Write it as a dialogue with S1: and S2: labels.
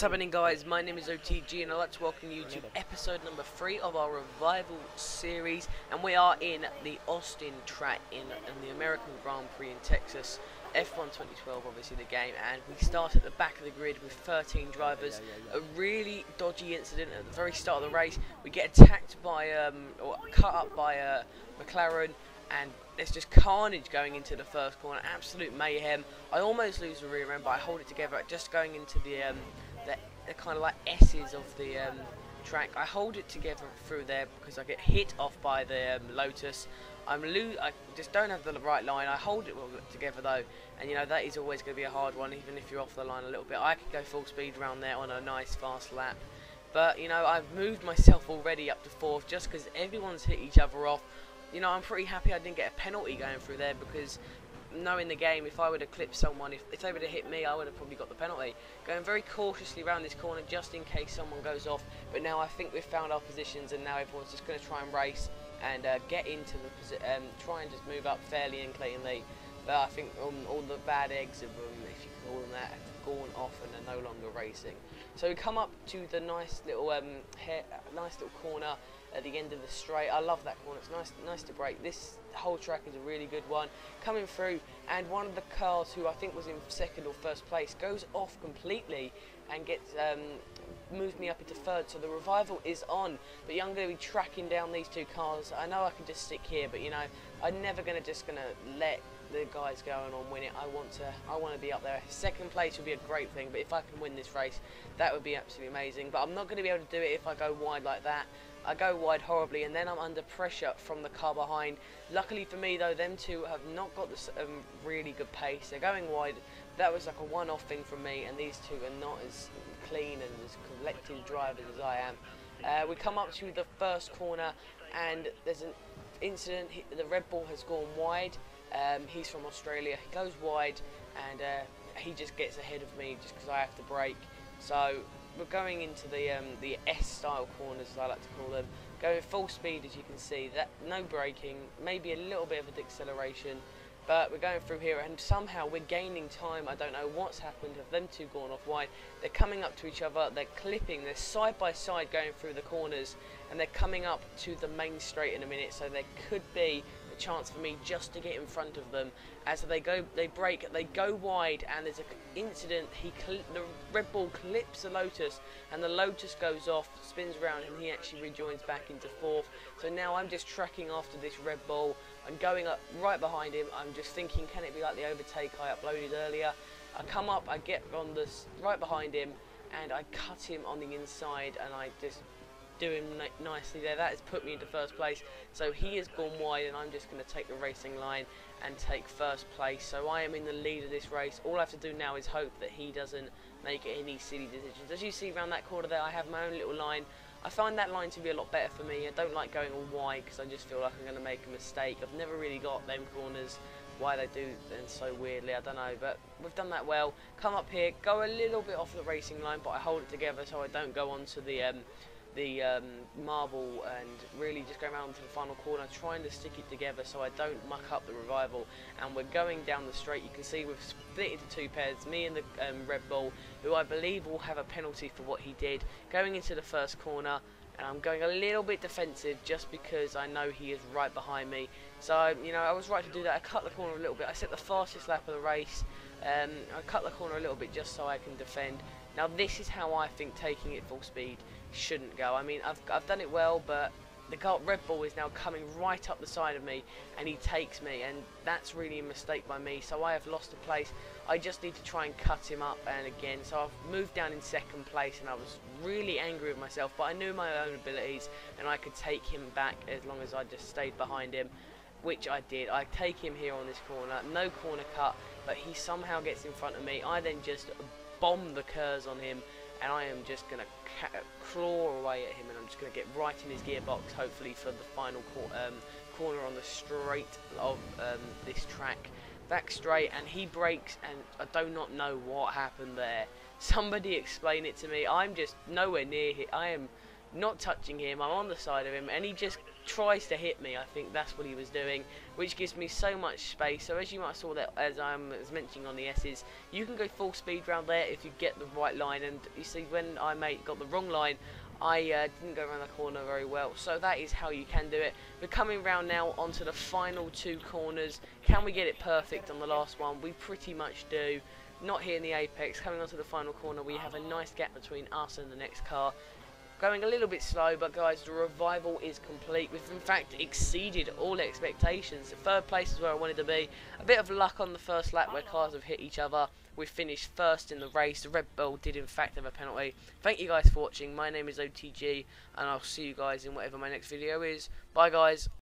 S1: What's happening, guys? My name is OTG and I'd like to welcome you to episode number 3 of our revival series, and we are in the Austin track in the American Grand Prix in Texas. F1 2012, obviously the game, and we start at the back of the grid with 13 drivers. A really dodgy incident at the very start of the race. We get attacked by, or cut up by McLaren, and there's just carnage going into the first corner, absolute mayhem. I almost lose the rear end, but I hold it together just going into the kind of like S's of the track. I hold it together through there because I get hit off by the Lotus. I just don't have the right line. I hold it together though, and you know that is always going to be a hard one, even if you're off the line a little bit. I could go full speed around there on a nice fast lap, but you know I've moved myself already up to 4th just because everyone's hit each other off. You know, I'm pretty happy I didn't get a penalty going through there, because knowing the game, if I would have clipped someone, if they would have hit me, I would have probably got the penalty. Going very cautiously around this corner just in case someone goes off, but now I think we've found our positions, and now everyone's just going to try and race and get into the try and just move up fairly and cleanly. But I think all the bad eggs, if you can call them that, have gone off and are no longer racing. So we come up to the nice little corner at the end of the straight. I love that corner. It's nice to brake. This whole track is a really good one. Coming through, and one of the cars who I think was in 2nd or 1st place goes off completely and gets moved me up into 3rd. So the revival is on, but I'm going to be tracking down these two cars. I know I can just stick here, but you know I'm never gonna let the guys going on win it. I want to be up there. 2nd place would be a great thing, but if I can win this race, that would be absolutely amazing. But I'm not going to be able to do it if I go wide like that. I go wide horribly, and then I'm under pressure from the car behind. Luckily for me though, them two have not got this really good pace. They're going wide. That was like a one-off thing from me, and these two are not as clean and as collected drivers as I am. We come up to the first corner, and there's an incident. The Red Bull has gone wide. He's from Australia. He goes wide, and he just gets ahead of me just because I have to brake. So we're going into the S-style corners, as I like to call them, going full speed, as you can see. That no braking, maybe a little bit of a deceleration, but we're going through here, and somehow we're gaining time. I don't know what's happened. Have them two gone off wide? They're coming up to each other. They're clipping. They're side by side going through the corners, and they're coming up to the main straight in a minute. So there could be a chance for me just to get in front of them. As they brake, they go wide, and there's an incident. The Red Bull clips the Lotus, and the Lotus goes off, spins around, and he actually rejoins back into 4th. So now I'm just tracking after this Red Bull. I'm going up right behind him. I'm just thinking, can it be like the overtake I uploaded earlier? I come up, I get on this right behind him, and I cut him on the inside, and I just do him nicely there. That has put me into 1st place. So he has gone wide, and I'm just going to take the racing line and take 1st place. So I am in the lead of this race. All I have to do now is hope that he doesn't make any silly decisions. As you see around that corner there, I have my own little line. I find that line to be a lot better for me. I don't like going all wide because I just feel like I'm going to make a mistake. I've never really got them corners. Why they do then so weirdly, I don't know, but we've done that well. Come up here, go a little bit off the racing line, but I hold it together so I don't go onto the marble, and really just go around to the final corner, trying to stick it together so I don't muck up the revival. And we're going down the straight. You can see we've split into 2 pairs, me and the Red Bull, who I believe will have a penalty for what he did, going into the first corner. And I'm going a little bit defensive just because I know he is right behind me. So, you know, I was right to do that. I cut the corner a little bit. I set the fastest lap of the race. I cut the corner a little bit just so I can defend. Now, this is how I think taking it full speed shouldn't go. I mean, I've done it well, but the Red Bull is now coming right up the side of me, and he takes me, and that's really a mistake by me. So I have lost a place. I just need to try and cut him up, and again, so I've moved down in 2nd place, and I was really angry with myself, but I knew my own abilities, and I could take him back as long as I just stayed behind him, which I did. I take him here on this corner, no corner cut, but he somehow gets in front of me. I then just bomb the curves on him, and I am just going to claw away at him, and I'm just going to get right in his gearbox, hopefully for the final corner on the straight of this track. Back straight, and he brakes, and I do not know what happened there. Somebody explain it to me. I'm just nowhere near here. I am not touching him. I'm on the side of him, and he just tries to hit me. I think that's what he was doing, which gives me so much space. So as you might have saw that, as I was mentioning on the S's, you can go full speed round there if you get the right line. And you see, when I got the wrong line, I didn't go around the corner very well. So that is how you can do it. We're coming round now onto the final 2 corners. Can we get it perfect on the last one? We pretty much do. Not here in the apex. Coming onto the final corner, we have a nice gap between us and the next car. Going a little bit slow, but guys, the revival is complete. We've in fact exceeded all expectations. The 3rd place is where I wanted to be. A bit of luck on the first lap where cars have hit each other. We finished 1st in the race. The Red Bull did in fact have a penalty. Thank you guys for watching. My name is OTG, and I'll see you guys in whatever my next video is. Bye guys.